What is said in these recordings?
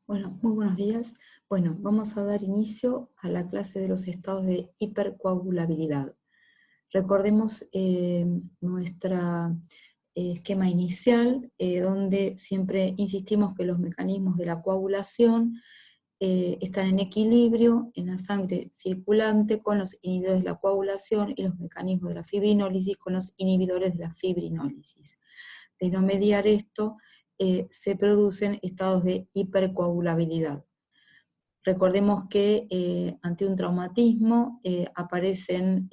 Bueno, muy buenos días. Bueno, vamos a dar inicio a la clase de los estados de hipercoagulabilidad. Recordemos nuestro esquema inicial, donde siempre insistimos que los mecanismos de la coagulación están en equilibrio en la sangre circulante con los inhibidores de la coagulación y los mecanismos de la fibrinólisis con los inhibidores de la fibrinólisis. De no mediar esto, se producen estados de hipercoagulabilidad. Recordemos que ante un traumatismo aparecen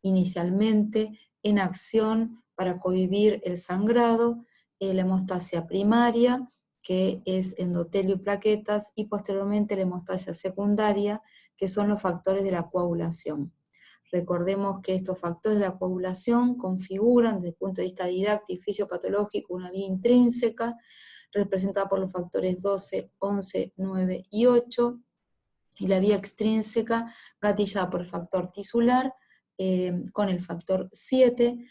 inicialmente en acción para cohibir el sangrado, la hemostasia primaria, que es endotelio y plaquetas, y posteriormente la hemostasia secundaria, que son los factores de la coagulación. Recordemos que estos factores de la coagulación configuran, desde el punto de vista didáctico y fisiopatológico, una vía intrínseca, representada por los factores 12, 11, 9 y 8, y la vía extrínseca gatillada por el factor tisular con el factor 7,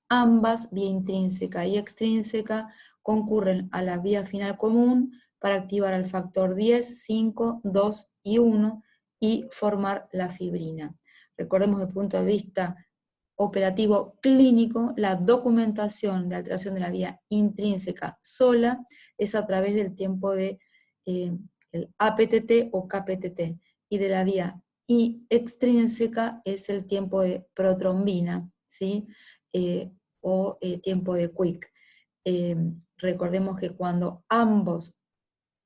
ambas, vía intrínseca y extrínseca, concurren a la vía final común para activar al factor 10, 5, 2 y 1 y formar la fibrina. Recordemos desde el punto de vista operativo clínico, la documentación de alteración de la vía intrínseca sola es a través del tiempo de el APTT o KPTT, y de la vía extrínseca es el tiempo de protrombina, ¿sí? O tiempo de Quick. Recordemos que cuando ambos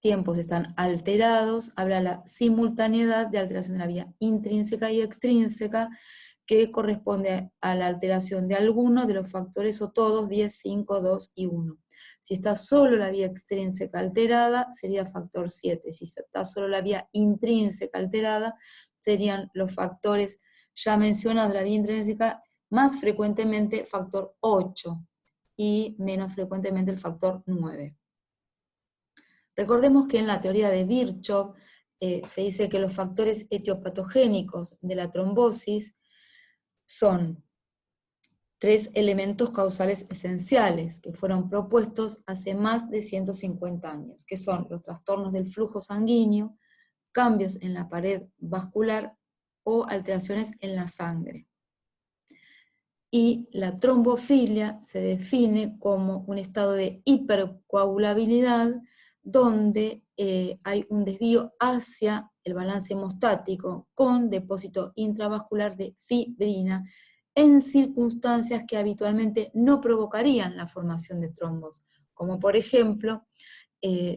tiempos están alterados, habla la simultaneidad de alteración de la vía intrínseca y extrínseca, que corresponde a la alteración de alguno de los factores o todos, 10, 5, 2 y 1. Si está solo la vía extrínseca alterada, sería factor 7. Si está solo la vía intrínseca alterada, serían los factores ya mencionados de la vía intrínseca, más frecuentemente factor 8 y menos frecuentemente el factor 9. Recordemos que en la teoría de Virchow se dice que los factores etiopatogénicos de la trombosis son 3 elementos causales esenciales que fueron propuestos hace más de 150 años, que son los trastornos del flujo sanguíneo, cambios en la pared vascular o alteraciones en la sangre. Y la trombofilia se define como un estado de hipercoagulabilidad donde hay un desvío hacia el balance hemostático con depósito intravascular de fibrina en circunstancias que habitualmente no provocarían la formación de trombos, como por ejemplo,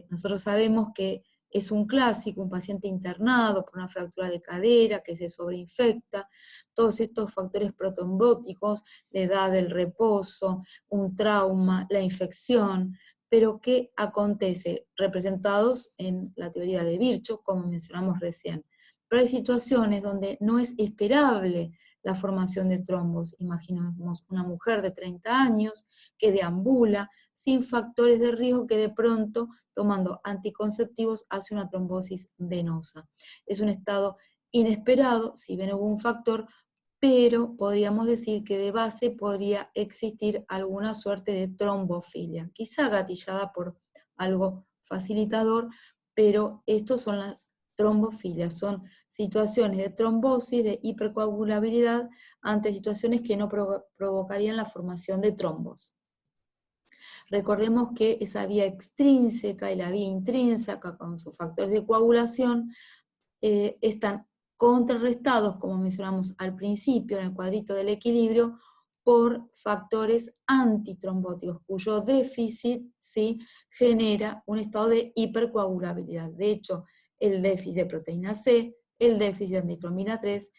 nosotros sabemos que es un clásico, un paciente internado por una fractura de cadera que se sobreinfecta, todos estos factores protrombóticos, la edad del reposo, un trauma, la infección, pero ¿qué acontece? Representados en la teoría de Virchow, como mencionamos recién. Pero hay situaciones donde no es esperable la formación de trombos. Imaginemos una mujer de 30 años que deambula sin factores de riesgo, que de pronto, tomando anticonceptivos, hace una trombosis venosa. Es un estado inesperado, si bien hubo un factor, pero podríamos decir que de base podría existir alguna suerte de trombofilia, quizá gatillada por algo facilitador, pero estos son las trombofilias, son situaciones de trombosis, de hipercoagulabilidad, ante situaciones que no provocarían la formación de trombos. Recordemos que esa vía extrínseca y la vía intrínseca, con sus factores de coagulación, están contrarrestados, como mencionamos al principio en el cuadrito del equilibrio, por factores antitrombóticos, cuyo déficit, ¿sí?, genera un estado de hipercoagulabilidad. De hecho, el déficit de proteína C, el déficit de antitrombina 3,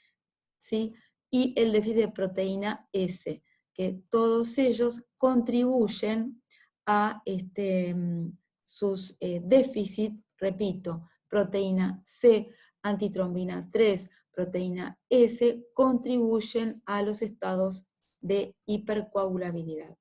¿sí?, y el déficit de proteína S, que todos ellos contribuyen a sus déficits, repito, proteína C, antitrombina 3, proteína S, contribuyen a los estados de hipercoagulabilidad.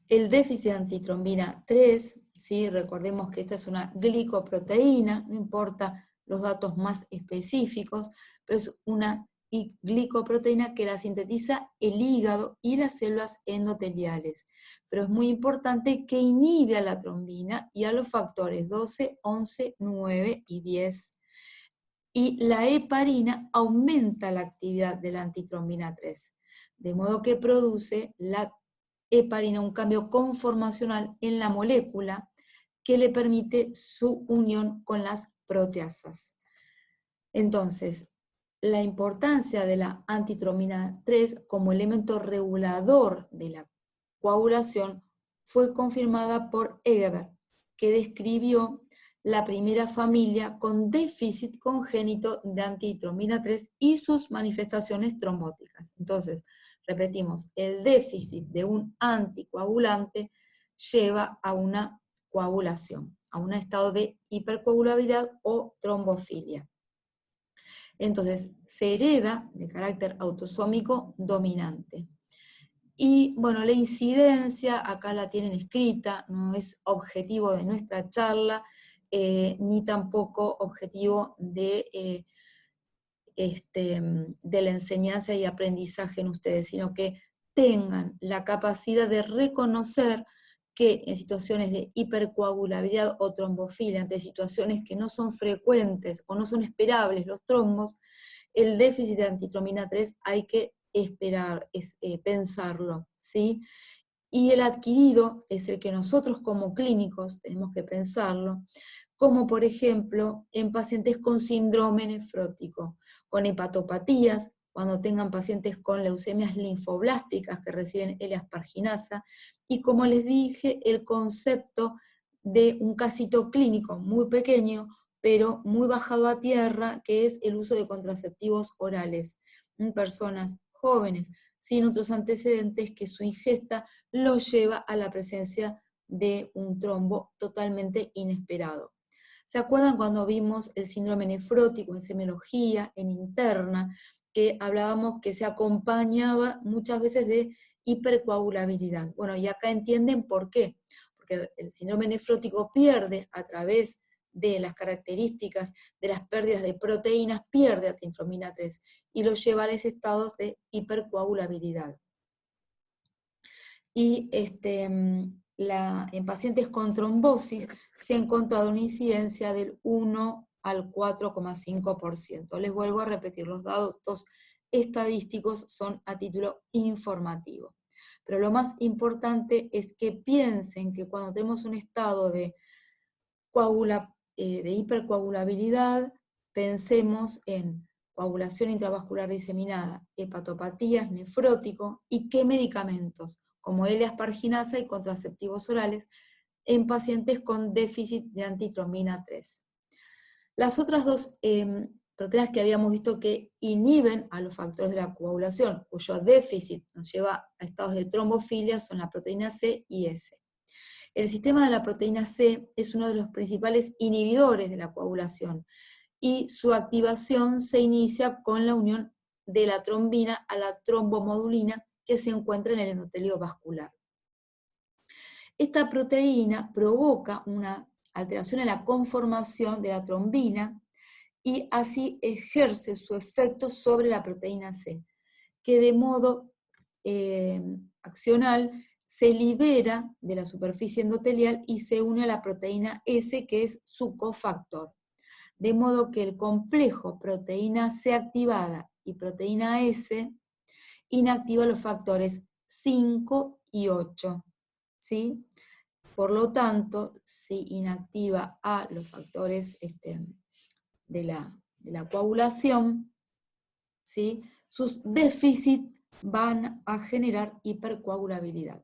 El déficit de antitrombina 3, ¿sí?, recordemos que esta es una glicoproteína, no importa los datos más específicos, pero es una y glicoproteína que la sintetiza el hígado y las células endoteliales. Pero es muy importante que inhibe a la trombina y a los factores 12, 11, 9 y 10. Y la heparina aumenta la actividad de la antitrombina 3, de modo que produce la heparina un cambio conformacional en la molécula que le permite su unión con las proteasas. Entonces, la importancia de la antitrombina 3 como elemento regulador de la coagulación fue confirmada por Egebert, que describió la primera familia con déficit congénito de antitrombina 3 y sus manifestaciones trombóticas. Entonces, repetimos, el déficit de un anticoagulante lleva a una coagulación, a un estado de hipercoagulabilidad o trombofilia. Entonces, se hereda de carácter autosómico dominante. Y bueno, la incidencia, acá la tienen escrita, no es objetivo de nuestra charla, ni tampoco objetivo de la enseñanza y aprendizaje en ustedes, sino que tengan la capacidad de reconocer que en situaciones de hipercoagulabilidad o trombofilia, ante situaciones que no son frecuentes o no son esperables los trombos, el déficit de antitrombina 3 hay que esperar, pensarlo, ¿sí? Y el adquirido es el que nosotros como clínicos tenemos que pensarlo, como por ejemplo en pacientes con síndrome nefrótico, con hepatopatías, cuando tengan pacientes con leucemias linfoblásticas que reciben L-asparginasa, y como les dije, el concepto de un casito clínico muy pequeño, pero muy bajado a tierra, que es el uso de contraceptivos orales en personas jóvenes, sin otros antecedentes, que su ingesta lo lleva a la presencia de un trombo totalmente inesperado. ¿Se acuerdan cuando vimos el síndrome nefrótico en semiología, en interna, que hablábamos que se acompañaba muchas veces de hipercoagulabilidad? Bueno, y acá entienden por qué. Porque el síndrome nefrótico pierde a través de las características de las pérdidas de proteínas, pierde antitrombina 3 y lo lleva a los estados de hipercoagulabilidad. Y en pacientes con trombosis se ha encontrado una incidencia del 1 al 4,5%. Les vuelvo a repetir, los datos estadísticos son a título informativo. Pero lo más importante es que piensen que cuando tenemos un estado de hipercoagulabilidad, pensemos en coagulación intravascular diseminada, hepatopatías, nefrótico, y qué medicamentos, como L-asparginasa y contraceptivos orales, en pacientes con déficit de antitrombina 3. Las otras dos proteínas que habíamos visto que inhiben a los factores de la coagulación, cuyo déficit nos lleva a estados de trombofilia, son la proteína C y S. El sistema de la proteína C es uno de los principales inhibidores de la coagulación y su activación se inicia con la unión de la trombina a la trombomodulina que se encuentra en el endotelio vascular. Esta proteína provoca una alteración en la conformación de la trombina y así ejerce su efecto sobre la proteína C, que de modo accional se libera de la superficie endotelial y se une a la proteína S, que es su cofactor. De modo que el complejo proteína C activada y proteína S inactiva los factores 5 y 8. ¿Sí? Por lo tanto, si inactiva a los factores de la coagulación, ¿sí?, sus déficits van a generar hipercoagulabilidad.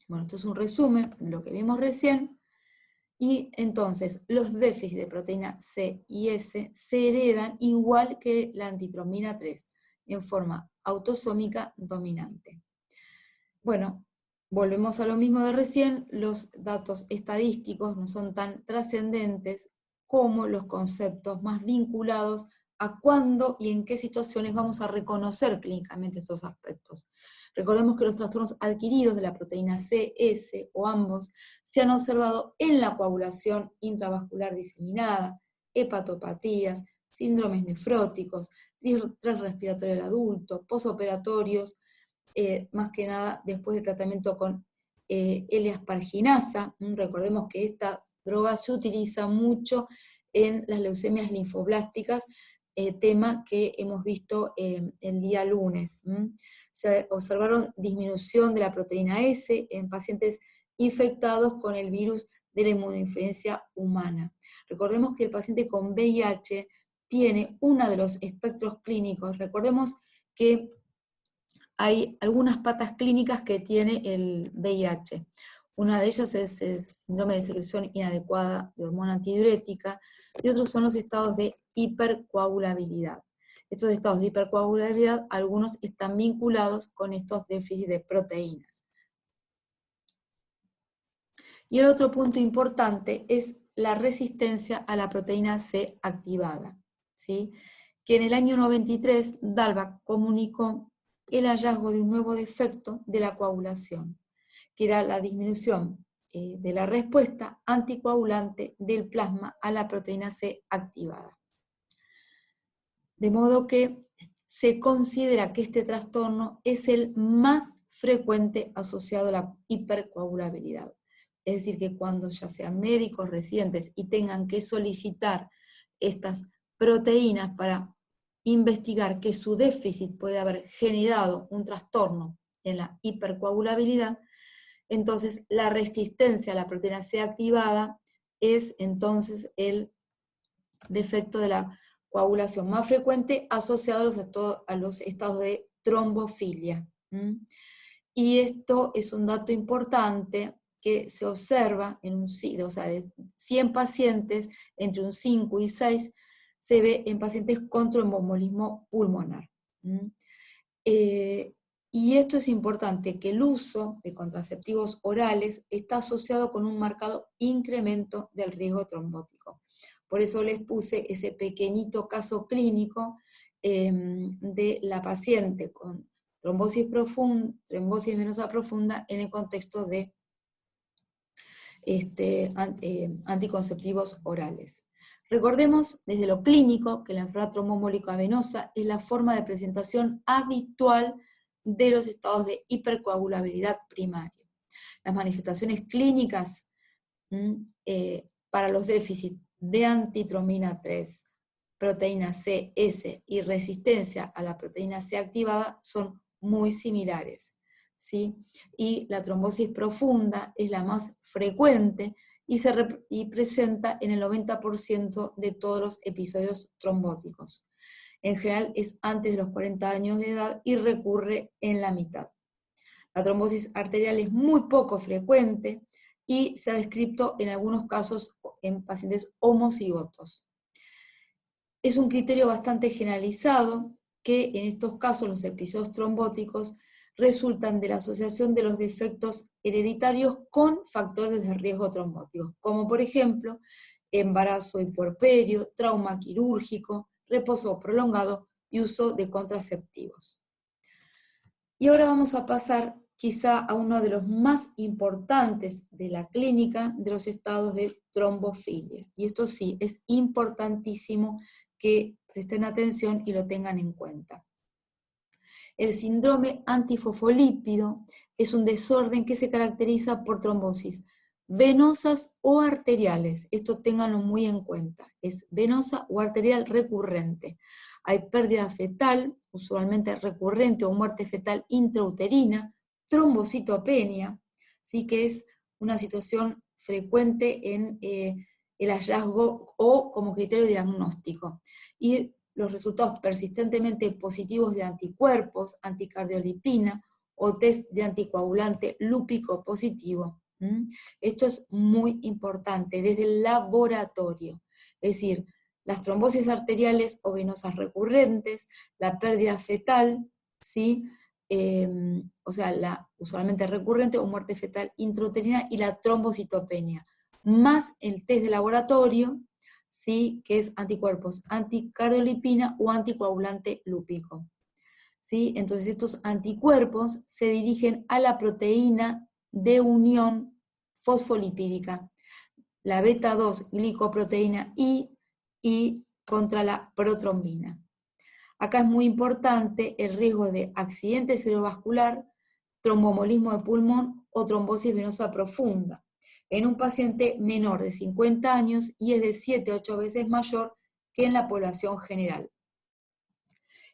Bueno, esto es un resumen de lo que vimos recién. Y entonces, los déficits de proteína C y S se heredan igual que la antitrombina 3, en forma autosómica dominante. Bueno, volvemos a lo mismo de recién, los datos estadísticos no son tan trascendentes como los conceptos más vinculados a cuándo y en qué situaciones vamos a reconocer clínicamente estos aspectos. Recordemos que los trastornos adquiridos de la proteína C, S o ambos se han observado en la coagulación intravascular diseminada, hepatopatías, síndromes nefróticos, tras respiratorio del adulto, posoperatorios, más que nada después del tratamiento con L-asparginasa. Recordemos que esta droga se utiliza mucho en las leucemias linfoblásticas, tema que hemos visto el día lunes. Se observaron disminución de la proteína S en pacientes infectados con el virus de la inmunodeficiencia humana. Recordemos que el paciente con VIH tiene uno de los espectros clínicos. Recordemos que hay algunas patas clínicas que tiene el VIH. Una de ellas es el síndrome de secreción inadecuada de hormona antidiurética, y otros son los estados de hipercoagulabilidad. Estos estados de hipercoagulabilidad, algunos están vinculados con estos déficits de proteínas. Y el otro punto importante es la resistencia a la proteína C activada, ¿sí? Que en el año 93 Dalbach comunicó el hallazgo de un nuevo defecto de la coagulación, que era la disminución de la respuesta anticoagulante del plasma a la proteína C activada. De modo que se considera que este trastorno es el más frecuente asociado a la hipercoagulabilidad. Es decir, que cuando ya sean médicos residentes y tengan que solicitar estas proteínas para investigar que su déficit puede haber generado un trastorno en la hipercoagulabilidad, entonces la resistencia a la proteína C activada es entonces el defecto de la coagulación más frecuente asociado a los estados de trombofilia. Y esto es un dato importante que se observa en o sea, de 100 pacientes, entre un 5 y 6, se ve en pacientes con tromboembolismo pulmonar. Y esto es importante, que el uso de contraceptivos orales está asociado con un marcado incremento del riesgo trombótico. Por eso les puse ese pequeñito caso clínico de la paciente con trombosis venosa profunda en el contexto de anticonceptivos orales. Recordemos desde lo clínico que la enfermedad tromboembólica venosa es la forma de presentación habitual de los estados de hipercoagulabilidad primaria. Las manifestaciones clínicas para los déficits de antitrombina 3, proteína C, S y resistencia a la proteína C activada son muy similares, ¿sí? Y la trombosis profunda es la más frecuente y presenta en el 90% de todos los episodios trombóticos. En general es antes de los 40 años de edad y recurre en la mitad. La trombosis arterial es muy poco frecuente y se ha descrito en algunos casos en pacientes homocigotos. Es un criterio bastante generalizado que en estos casos los episodios trombóticos resultan de la asociación de los defectos hereditarios con factores de riesgo trombóticos, como por ejemplo embarazo y puerperio, trauma quirúrgico, reposo prolongado y uso de contraceptivos. Y ahora vamos a pasar quizá a uno de los más importantes de la clínica de los estados de trombofilia. Y esto sí, es importantísimo que presten atención y lo tengan en cuenta. El síndrome antifosfolípido es un desorden que se caracteriza por trombosis venosas o arteriales. Esto ténganlo muy en cuenta. Es venosa o arterial recurrente. Hay pérdida fetal, usualmente recurrente, o muerte fetal intrauterina, trombocitopenia, ¿sí? Que es una situación frecuente en el hallazgo o como criterio diagnóstico. Y los resultados persistentemente positivos de anticuerpos, anticardiolipina o test de anticoagulante lúpico positivo. Esto es muy importante desde el laboratorio, es decir, las trombosis arteriales o venosas recurrentes, la pérdida fetal, ¿sí? O sea, la usualmente recurrente o muerte fetal intrauterina y la trombocitopenia, más el test de laboratorio, ¿sí? Que es anticuerpos, anticardiolipina o anticoagulante lúpico. ¿Sí? Entonces estos anticuerpos se dirigen a la proteína de unión fosfolipídica, la beta-2 glicoproteína I, y contra la protrombina. Acá es muy importante el riesgo de accidente cerebrovascular, tromboembolismo de pulmón o trombosis venosa profunda en un paciente menor de 50 años y es de 7 a 8 veces mayor que en la población general.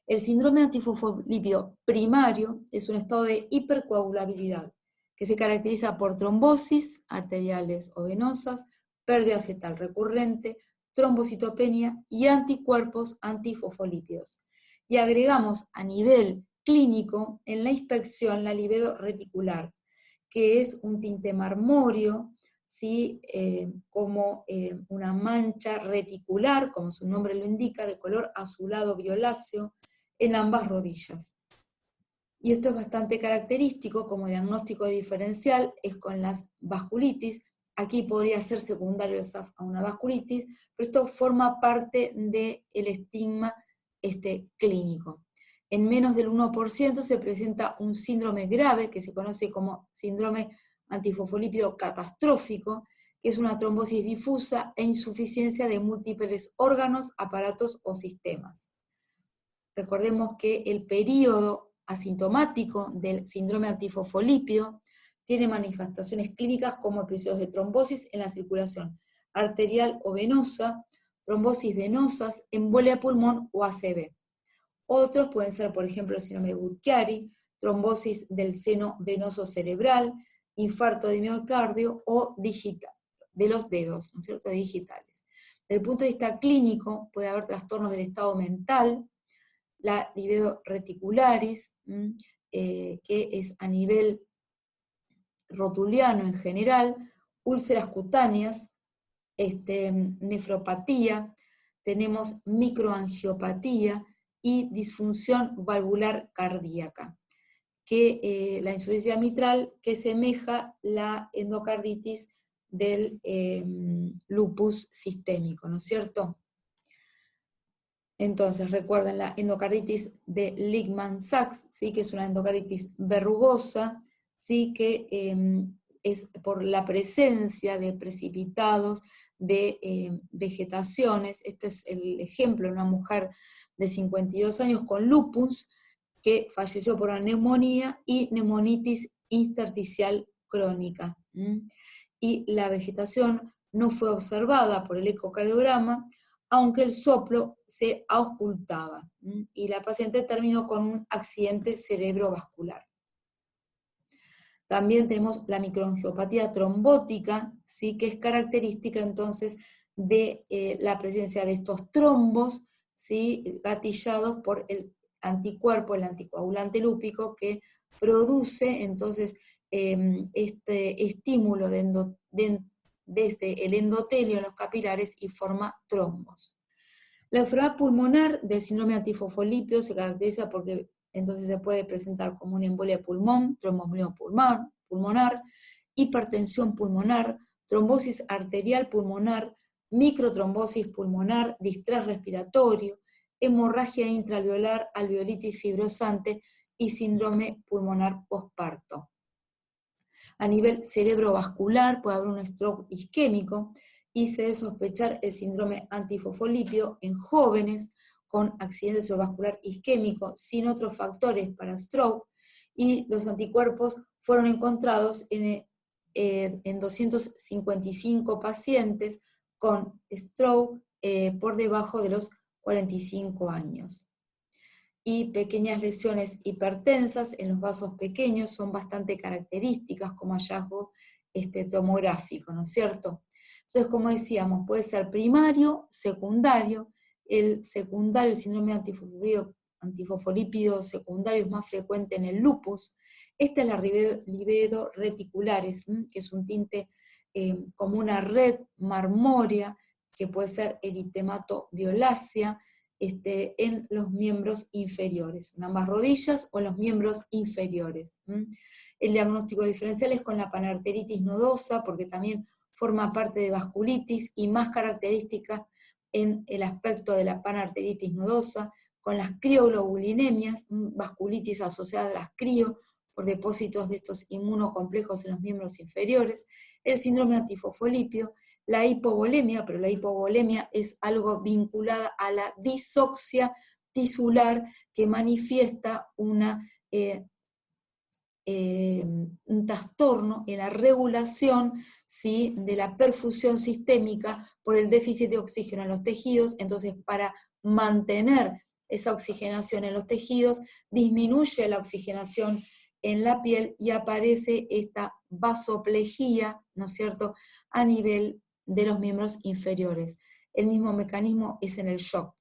El síndrome antifosfolípido primario es un estado de hipercoagulabilidad que se caracteriza por trombosis arteriales o venosas, pérdida fetal recurrente, trombocitopenia y anticuerpos antifosfolípidos. Y agregamos a nivel clínico en la inspección la livedo reticular, que es un tinte marmóreo, ¿sí? Como una mancha reticular, como su nombre lo indica, de color azulado violáceo en ambas rodillas. Y esto es bastante característico como diagnóstico diferencial, es con las vasculitis. Aquí podría ser secundario el SAF a una vasculitis, pero esto forma parte del estigma clínico. En menos del 1% se presenta un síndrome grave, que se conoce como síndrome antifosfolípido catastrófico, que es una trombosis difusa e insuficiencia de múltiples órganos, aparatos o sistemas. Recordemos que el periodo asintomático del síndrome antifosfolípido tiene manifestaciones clínicas como episodios de trombosis en la circulación arterial o venosa, trombosis venosas, embolia de pulmón o ACV. Otros pueden ser, por ejemplo, el síndrome de Budd-Chiari, trombosis del seno venoso cerebral, infarto de miocardio o de los dedos, ¿no es cierto?, digitales. Desde el punto de vista clínico, puede haber trastornos del estado mental, la livedo reticularis, que es a nivel rotuliano en general, úlceras cutáneas, nefropatía, tenemos microangiopatía y disfunción valvular cardíaca, que la insuficiencia mitral que semeja la endocarditis del lupus sistémico, ¿no es cierto? Entonces, recuerden la endocarditis de Lichtmann-Sachs, ¿sí? Que es una endocarditis verrugosa, ¿sí? Que es por la presencia de precipitados de vegetaciones. Este es el ejemplo de una mujer de 52 años con lupus que falleció por una neumonía y neumonitis intersticial crónica. Y la vegetación no fue observada por el ecocardiograma, aunque el soplo se auscultaba, y la paciente terminó con un accidente cerebrovascular. También tenemos la microangiopatía trombótica, ¿sí? Que es característica entonces de la presencia de estos trombos, ¿sí? Gatillados por el anticuerpo, el anticoagulante lúpico, que produce entonces este estímulo desde el endotelio en los capilares y forma trombos. La enfermedad pulmonar del síndrome antifosfolípido se caracteriza porque entonces se puede presentar como una embolia de pulmón, tromboembolismo pulmonar, hipertensión pulmonar, trombosis arterial pulmonar, microtrombosis pulmonar, distrés respiratorio, hemorragia intraalveolar, alveolitis fibrosante y síndrome pulmonar posparto. A nivel cerebrovascular puede haber un stroke isquémico y se debe sospechar el síndrome antifosfolípido en jóvenes con accidente cerebrovascular isquémico sin otros factores para stroke, y los anticuerpos fueron encontrados en 255 pacientes con stroke por debajo de los 45 años. Y pequeñas lesiones hipertensas en los vasos pequeños son bastante características como hallazgo tomográfico, ¿no es cierto? Entonces, como decíamos, puede ser primario, secundario. El secundario, el síndrome antifosfolípido secundario es más frecuente en el lupus. Esta es la livedo reticularis, que es un tinte como una red marmórea, que puede ser eritemato violácea, en los miembros inferiores, en ambas rodillas o en los miembros inferiores. El diagnóstico diferencial es con la panarteritis nodosa, porque también forma parte de vasculitis y más característica en el aspecto de la panarteritis nodosa, con las crioglobulinemias, vasculitis asociada a las crio, por depósitos de estos inmunocomplejos en los miembros inferiores, el síndrome antifosfolípido, la hipovolemia, pero la hipovolemia es algo vinculada a la disoxia tisular que manifiesta un trastorno en la regulación, ¿sí?, de la perfusión sistémica por el déficit de oxígeno en los tejidos. Entonces, para mantener esa oxigenación en los tejidos, disminuye la oxigenación en la piel y aparece esta vasoplejía, ¿no es cierto?, a nivel de los miembros inferiores. El mismo mecanismo es en el shock.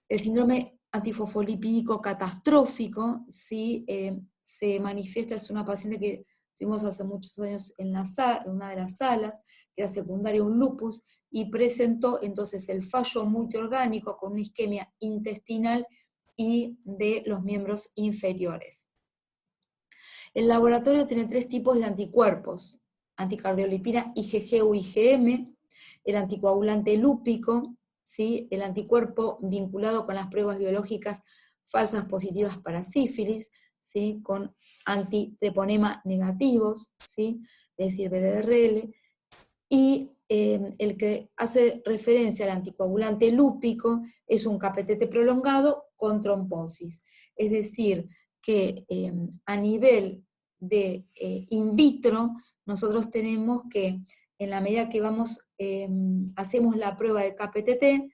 El síndrome antifosfolipídico catastrófico, ¿sí?, se manifiesta, es una paciente que tuvimos hace muchos años en una de las salas, que era secundaria un lupus, y presentó entonces el fallo multiorgánico con una isquemia intestinal y de los miembros inferiores. El laboratorio tiene 3 tipos de anticuerpos: anticardiolipina IgG o IgM, el anticoagulante lúpico, ¿sí?, el anticuerpo vinculado con las pruebas biológicas falsas positivas para sífilis, ¿sí?, con antitreponema negativos, ¿sí?, es decir, VDRL, y el que hace referencia al anticoagulante lúpico es un KPTT prolongado con trombosis. Es decir, que a nivel de in vitro, nosotros tenemos que, en la medida que hacemos la prueba de KPTT,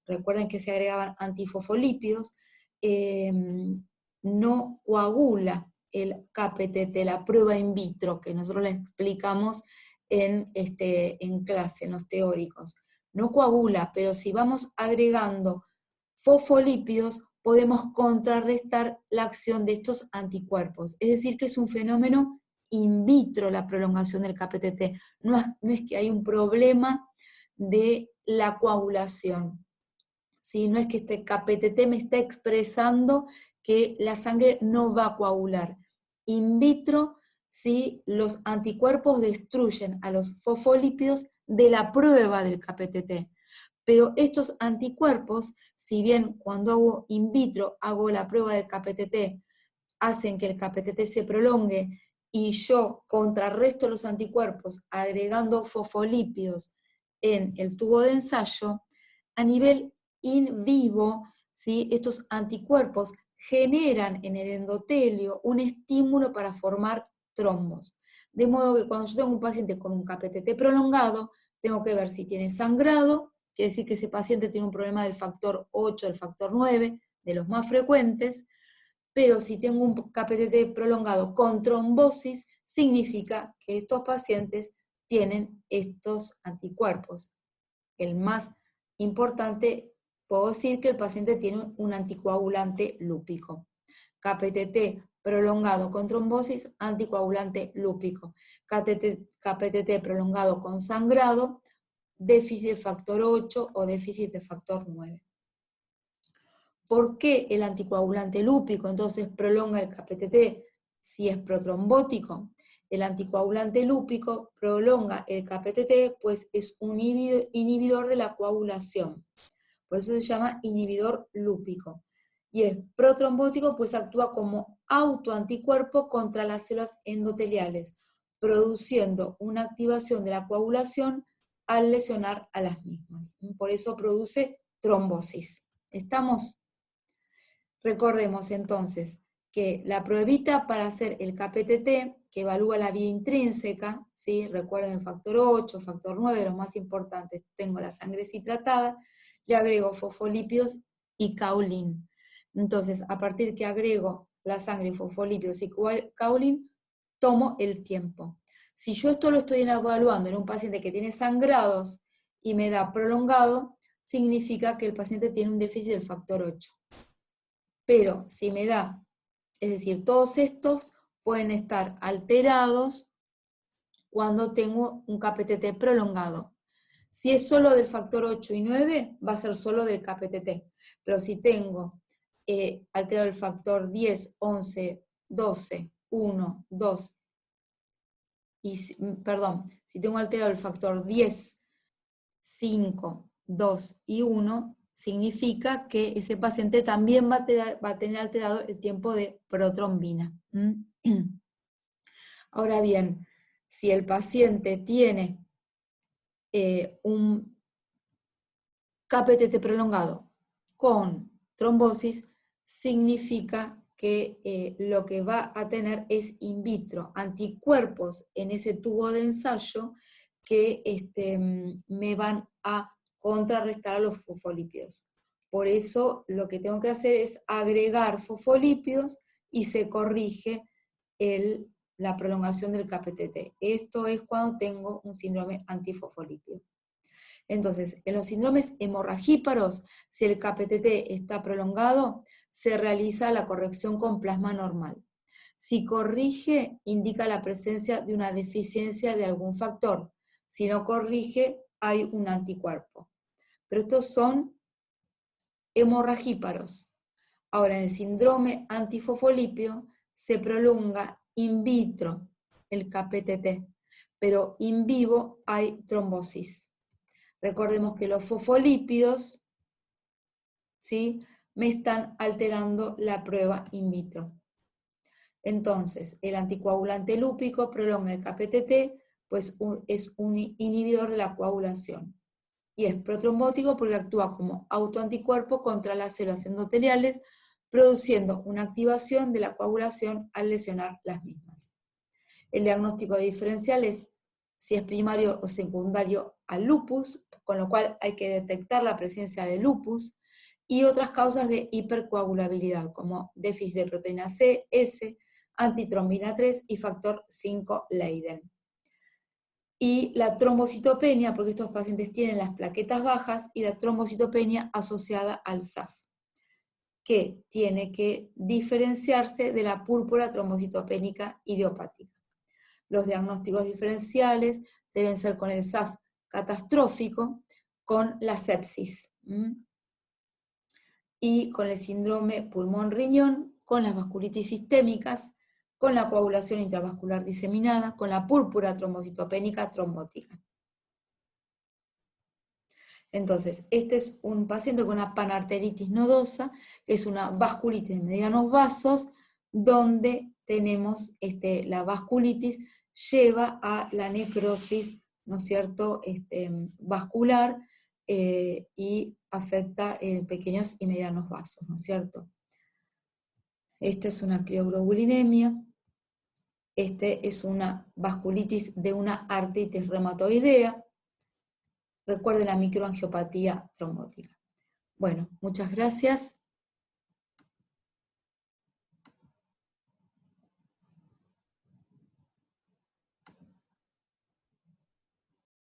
recuerden que se agregaban antifosfolípidos, no coagula el KPTT, la prueba in vitro, que nosotros le explicamos en clase, en los teóricos. No coagula, pero si vamos agregando fosfolípidos, podemos contrarrestar la acción de estos anticuerpos. Es decir, que es un fenómeno in vitro la prolongación del KPTT. No es que hay un problema de la coagulación, ¿sí? No es que este KPTT me está expresando que la sangre no va a coagular. In vitro, ¿sí?, los anticuerpos destruyen a los fosfolípidos de la prueba del KPTT. Pero estos anticuerpos, si bien cuando hago in vitro hago la prueba del KPTT, hacen que el KPTT se prolongue y yo contrarresto los anticuerpos agregando fosfolípidos en el tubo de ensayo, a nivel in vivo, ¿sí?, estos anticuerpos generan en el endotelio un estímulo para formar trombos. De modo que cuando yo tengo un paciente con un KPTT prolongado, tengo que ver si tiene sangrado, quiere decir que ese paciente tiene un problema del factor 8, del factor 9, de los más frecuentes, pero si tengo un KPTT prolongado con trombosis, significa que estos pacientes tienen estos anticuerpos. El más importante, puedo decir que el paciente tiene un anticoagulante lúpico. KPTT prolongado con trombosis, anticoagulante lúpico. KPTT prolongado con sangrado, déficit de factor 8 o déficit de factor 9. ¿Por qué el anticoagulante lúpico entonces prolonga el KPTT si es protrombótico? El anticoagulante lúpico prolonga el KPTT, pues es un inhibidor de la coagulación. Por eso se llama inhibidor lúpico. Y es protrombótico, pues actúa como autoanticuerpo contra las células endoteliales, produciendo una activación de la coagulación al lesionar a las mismas. Por eso produce trombosis. ¿Estamos? Recordemos entonces que la pruebita para hacer el KPTT, que evalúa la vía intrínseca, ¿sí?, recuerden el factor 8, factor 9, de los más importantes, tengo la sangre deshidratada, le agrego fosfolípidos y caulín. Entonces, a partir que agrego la sangre, fosfolípidos y caulín, tomo el tiempo. Si yo esto lo estoy evaluando en un paciente que tiene sangrados y me da prolongado, significa que el paciente tiene un déficit del factor 8. Pero si me da, es decir, todos estos pueden estar alterados cuando tengo un KPTT prolongado. Si es solo del factor 8 y 9, va a ser solo del KPTT. Pero si tengo alterado el factor 10, 11, 12, 1, 2, si tengo alterado el factor 10, 5, 2 y 1, significa que ese paciente también va a tener alterado el tiempo de protrombina. Ahora bien, si el paciente tiene un KPTT prolongado con trombosis significa que lo que va a tener es in vitro, anticuerpos en ese tubo de ensayo que me van a contrarrestar a los fosfolípidos. Por eso lo que tengo que hacer es agregar fosfolípidos y se corrige la prolongación del KPTT. Esto es cuando tengo un síndrome antifosfolípido. Entonces, en los síndromes hemorragíparos, si el KPTT está prolongado, se realiza la corrección con plasma normal. Si corrige, indica la presencia de una deficiencia de algún factor. Si no corrige, hay un anticuerpo. Pero estos son hemorragíparos. Ahora, en el síndrome antifosfolípido se prolonga in vitro el KPTT, pero in vivo hay trombosis. Recordemos que los fosfolípidos, ¿sí?, me están alterando la prueba in vitro. Entonces, el anticoagulante lúpico prolonga el KPTT, pues es un inhibidor de la coagulación. Y es protrombótico porque actúa como autoanticuerpo contra las células endoteliales, produciendo una activación de la coagulación al lesionar las mismas. El diagnóstico diferencial es si es primario o secundario al lupus, con lo cual hay que detectar la presencia de lupus, y otras causas de hipercoagulabilidad, como déficit de proteína C, S, antitrombina 3 y factor 5 Leiden. Y la trombocitopenia, porque estos pacientes tienen las plaquetas bajas, y la trombocitopenia asociada al SAF, que tiene que diferenciarse de la púrpura trombocitopénica idiopática. Los diagnósticos diferenciales deben ser con el SAF catastrófico, con la sepsis, y con el síndrome pulmón-riñón, con las vasculitis sistémicas, con la coagulación intravascular diseminada, con la púrpura trombocitopénica trombótica. Entonces, este es un paciente con una panarteritis nodosa, que es una vasculitis de medianos vasos, donde tenemos la vasculitis lleva a la necrosis, ¿no es cierto?, vascular, y afecta pequeños y medianos vasos, ¿no es cierto? Esta es una crioglobulinemia, es una vasculitis de una artritis reumatoidea. Recuerden la microangiopatía trombótica. Bueno, muchas gracias.